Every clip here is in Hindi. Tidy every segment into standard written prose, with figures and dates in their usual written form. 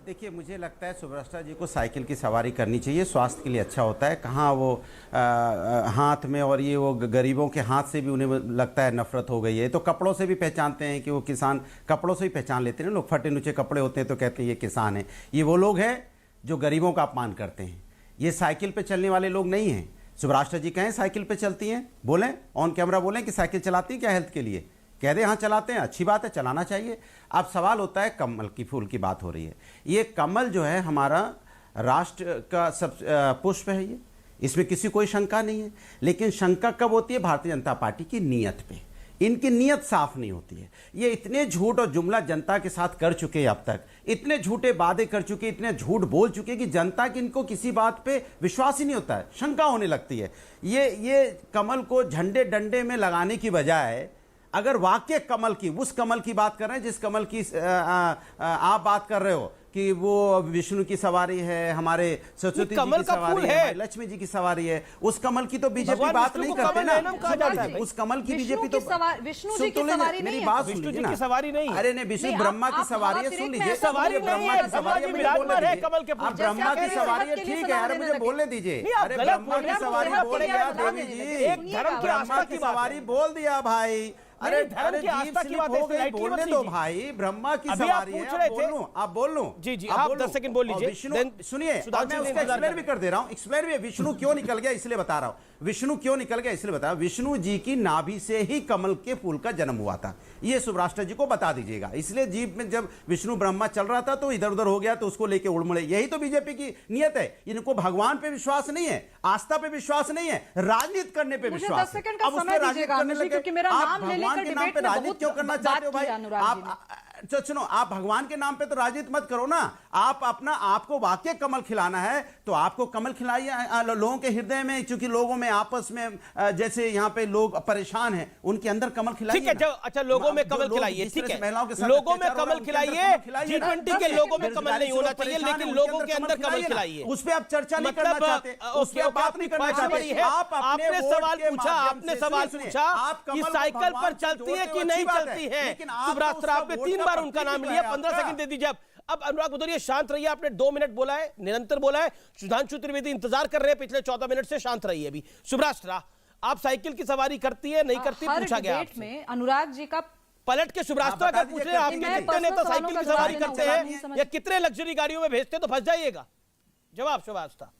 देखिए, मुझे लगता है सुब्रष्टा जी को साइकिल की सवारी करनी चाहिए, स्वास्थ्य के लिए अच्छा होता है। कहाँ वो हाथ में, और ये वो गरीबों के हाथ से भी उन्हें लगता है नफरत हो गई है। तो कपड़ों से भी पहचानते हैं कि वो किसान, कपड़ों से भी पहचान लेते हैं लोग। फटे नुचे कपड़े होते हैं तो कहते हैं ये किसान है। ये वो लोग हैं जो गरीबों का अपमान करते हैं। ये साइकिल पे चलने वाले लोग नहीं हैं। सुब्रष्टा जी कहें साइकिल पे चलती हैं, बोलें ऑन कैमरा, बोलें कि साइकिल चलाती हैं क्या हेल्थ के लिए, कह दे हाँ चलाते हैं, अच्छी बात है, चलाना चाहिए। अब सवाल होता है कमल की फूल की बात हो रही है। ये कमल जो है हमारा राष्ट्र का सब पुष्प है, ये इसमें किसी कोई शंका नहीं है। लेकिन शंका कब होती है? भारतीय जनता पार्टी की नीयत पे। इनकी नीयत साफ नहीं होती है। ये इतने झूठ और जुमला जनता के साथ कर चुके हैं, अब तक इतने झूठे वादे कर चुके, इतने झूठ बोल चुके कि जनता की इनको किसी बात पे विश्वास ही नहीं होता है, शंका होने लगती है। ये कमल को झंडे डंडे में लगाने की बजाय अगर वाक्य कमल की, उस कमल की बात कर रहे हैं जिस कमल की आप बात कर रहे हो कि वो विष्णु की सवारी है, हमारे सरस्वती जी की सवारी है, लक्ष्मी जी की सवारी है, उस कमल की तो बीजेपी बात नहीं करते ना। उस कमल की बीजेपी तो विष्णु जी की सवारी नहीं, मेरी बात सुन लीजिए ना। सवारी नहीं, अरे नहीं, विष्णु ब्रह्मा की सवारी है, सुन लीजिए। सवारी ब्रह्मा की सवारी है, कमल के फूल, ब्रह्मा की सवारी है, ठीक है यार, मुझे बोलने दीजिए। अरे ब्रह्मा की सवारी बोल दिया देवी जी, ब्रह्मा की सवारी बोल दिया भाई। अरे जीव स्लिप हो गई, बोलने दो भाई। ब्रह्मा की सवारी है, आप बोल लूं? जी जी, आप 10 सेकंड बोल लीजिए। सुनिए, मैं उसका एक्सप्लेन भी कर दे रहा हूं। एक्सप्लेन भी, विष्णु क्यों निकल गया इसलिए बता रहा हूं। विष्णु क्यों निकल गया इसलिए बता रहा हूं। विष्णु जी की नाभि से ही कमल के फूल का जन्म हुआ था, ये सुब्रष्टा जी को बता दीजिएगा। इसलिए जीव में जब विष्णु ब्रह्मा चल रहा था तो इधर उधर हो गया, तो उसको लेके उड़मुड़े। यही तो बीजेपी की नियत है। इनको भगवान पे विश्वास नहीं है, आस्था पे विश्वास नहीं है, राजनीति करने पे विश्वास है। अब उसमें राजनीति करने लगे, आप भगवान के नाम पे राजनीति क्यों करना चाहते हो भाई? आप सुनो, आप भगवान के नाम पे तो राजनीति मत करो ना। आप अपना, आपको वाकई कमल खिलाना है तो आपको कमल खिलाइए लोगों के हृदय में, क्योंकि लोगों में आपस में जैसे यहाँ पे लोग परेशान हैं, उनके अंदर कमल खिलाइए। ठीक है, अच्छा लोगों में कमल खिलाइए, ठीक है, महिलाओं के साथ लोगों में कमल खिलाइए। G20 के लोगों में कमल नहीं होना चाहिए, लेकिन लोगों के अंदर कमल खिलाइए। उस पर आप चर्चा नहीं करना चाहते, उस पर बात नहीं करना चाहते। आपने सवाल पूछा, आपने सवाल पूछा कि साइकिल पर चलती है कि नहीं चलती है। सुब्रष्टा, आपने 3 बार उनका नाम लिया, 15 सेकंड दे दीजिए। अब अनुराग भदौरिया शांत रहिए, आपने 2 मिनट बोला है, निरंतर बोला है। सुधांशु त्रिवेदी इंतजार कर रहे हैं पिछले 14 मिनट से, शांत रहिए। अभी सुब्रष्टा, आप साइकिल की सवारी करती है नहीं करती, पूछा गया आपसे। अनुराग जी का पलट के सुब्रष्टा का पूछ रहे हैं, आपके कितने नेता साइकिल की सवारी करते हैं या कितने लग्जरी गाड़ियों में भेजते, तो फंस जाइएगा। जवाब सुब्रष्टा।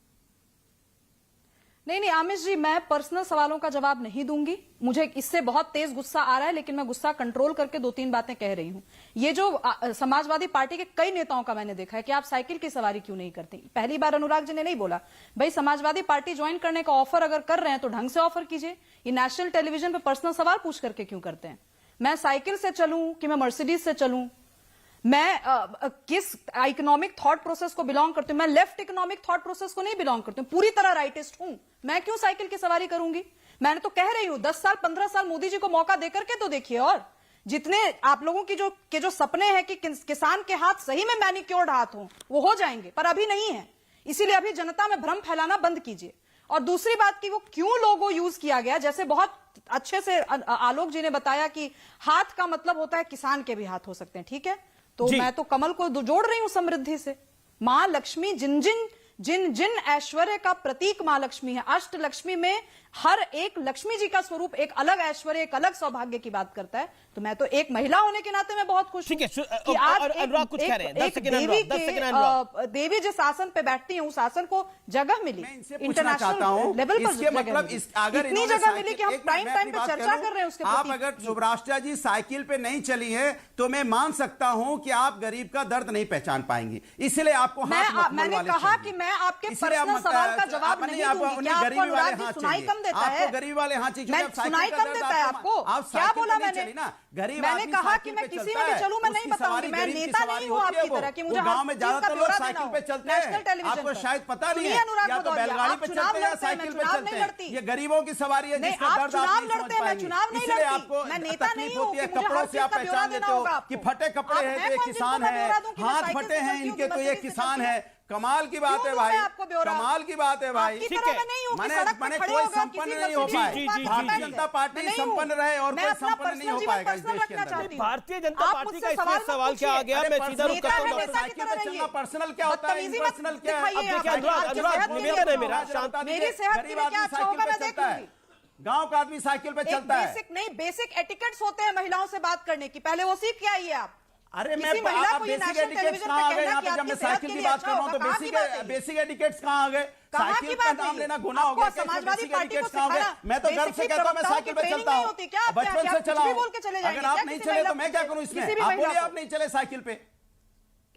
नहीं आमिष जी, मैं पर्सनल सवालों का जवाब नहीं दूंगी। मुझे इससे बहुत तेज गुस्सा आ रहा है, लेकिन मैं गुस्सा कंट्रोल करके 2-3 बातें कह रही हूं। ये जो समाजवादी पार्टी के कई नेताओं का मैंने देखा है कि आप साइकिल की सवारी क्यों नहीं करती। पहली बार अनुराग जी ने नहीं बोला। भाई, समाजवादी पार्टी ज्वाइन करने का ऑफर अगर कर रहे हैं तो ढंग से ऑफर कीजिए। ये नेशनल टेलीविजन पे पर्सनल सवाल पूछ करके क्यों करते हैं? मैं साइकिल से चलूं कि मैं मर्सिडीज से चलूं, मैं किस इकोनॉमिक थॉट प्रोसेस को बिलोंग करती हूं? मैं लेफ्ट इकोनॉमिक थॉट प्रोसेस को नहीं बिलोंग करती हूं, पूरी तरह राइटिस्ट हूं। मैं क्यों साइकिल की सवारी करूंगी? मैंने तो कह रही हूं 10 साल 15 साल मोदी जी को मौका देकर के तो देखिए। और जितने आप लोगों की जो सपने हैं कि किसान के हाथ सही में मैनिक्योर्ड हाथ हो, वो हो जाएंगे, पर अभी नहीं है। इसीलिए अभी जनता में भ्रम फैलाना बंद कीजिए। और दूसरी बात कि वो क्यों लोगो यूज किया गया, जैसे बहुत अच्छे से आलोक जी ने बताया कि हाथ का मतलब होता है किसान के भी हाथ हो सकते हैं, ठीक है। तो मैं तो कमल को जोड़ रही हूं समृद्धि से। मां लक्ष्मी जिन जिन ऐश्वर्य का प्रतीक मां लक्ष्मी है, अष्ट लक्ष्मी में हर एक लक्ष्मी जी का स्वरूप एक अलग ऐश्वर्य, एक अलग सौभाग्य की बात करता है। तो मैं तो एक महिला होने के नाते मैं बहुत खुश हूं कि आज देवी जिस आसन पे बैठती है उस आसन को जगह मिली, इंटरनेशनल लेवल पर मतलब इतनी जगह मिली कि हम प्राइम टाइम पे चर्चा कर रहे हैं उसके। आप अगर सुब्रष्टा जी साइकिल पे नहीं चली है तो मैं मान सकता हूं कि आप गरीब का दर्द नहीं पहचान पाएंगी, इसलिए आपको मैंने कहा कि मैं आपके पर्सनल सवाल का जवाब नहीं दूंगी। क्या आपको अनुराग जी सुनाई कम देता है? आपको गरीब वाले हाथ चाहिए, सुनाई कम देता है आपको? क्या बोला मैंने? मैंने कहा कि मैं किसी में भी चलूं, मैं नहीं बताऊंगी। मैं नेता नहीं हूं आपकी तरह कि मुझे गांव में ज्यादातर लोग साइकिल पे चलते हैं, आपको शायद पता नहीं है, या तो बैलगाड़ी पे चलते हैं या साइकिल पे चलते हैं। ये गरीबों की सवारी है जिसका दर्द आप नहीं समझ पाएंगे, इसलिए आपको तकलीफ होती है। कपड़ों से आप पहचान लेते हो कि फटे कपड़े हैं तो ये किसान है, हाथ फटे हैं इनके तो ये किसान है, कमाल की बात है भाई, कमाल की बात है भाई। ठीक है, मैंने कोई संपन्न नहीं हो पाए, भारतीय जनता पार्टी संपन्न रहे और कोई संपन्न नहीं हो पाएगा इस देश के अंदर। भारतीय जनता पार्टी का इसमें सवाल क्या आ गया, मैं सीधा रुक करता हूं। साइकिल पे चलना पर्सनल क्या होता है, इम्पर्सनल क्या है? अब देखिए अनुराग निवेदन है मेरा, शांत। मेरी सेहत के लिए क्या अच्छा होगा मैं देख लूंगी। गांव का आदमी साइकिल पे चलता है। बेसिक नहीं, बेसिक एटिकेट्स होते हैं महिलाओं से बात करने की, पहले वो सीख के आइए आप। अरे मैं बेसिक एटिकेट्स कहाँ आ गए यहाँ पे? जब मैं साइकिल की बात कर रहा हूँ तो बेसिक एटिकेट्स कहाँ आ गए? साइकिल का नाम लेना गुनाह हो गया। समाजवादी पार्टी को सिखाया, मैं तो गर्व से कहता हूँ मैं साइकिल पे चलता हूँ, बचपन से चला हूँ। अगर आप नहीं चले तो मैं क्या करूँ इसमें? आप बोलिए आप नहीं चले साइकिल पे।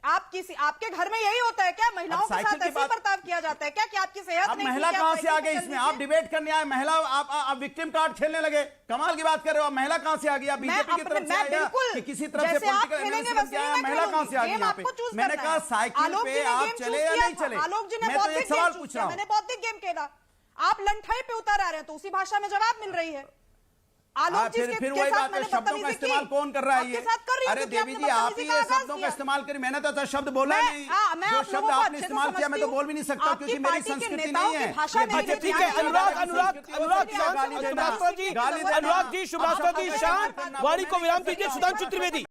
आपके घर में यही होता है क्या? महिलाओं के साथ ऐसे बर्ताव किया जाता है क्या कि आपकी सेहत अब नहीं? महिला कहां से आ गई इसमें? आप डिबेट करने आए, महिला आप विक्टिम कार्ड खेलने लगे। कमाल की बात कर रहे हो। महिला कहां से आ गई? आप बीजेपी की तरफ से आया कि किसी तरफ से पॉलिटिकल एनालिसिस बन गया? महिला कहां से आ गई यहाँ पे? मैंने कहा साइकिल पे आप चले या नहीं चले? मैं तो एक सवाल पूछ रहा हूँ। मैंने बौद्धिक गेम खेला, आप लंठाई पे उतर आ रहे हैं तो उसी भाषा में जवाब मिल रही है। फिर वही बात है, शब्दों का इस्तेमाल कौन कर रहा है ये? अरे देवी जी आप ही ये शब्दों का इस्तेमाल करिए। मैंने तो शब्द बोला नहीं, जो शब्द आपने इस्तेमाल किया मैं तो बोल भी नहीं सकता क्योंकि मेरी संस्कृति नहीं है। अच्छा ठीक है, अनुराग जी, शुभराष्ट्र जी शांत, वाणी को विराम दीजिए। सुधांशु त्रिवेदी।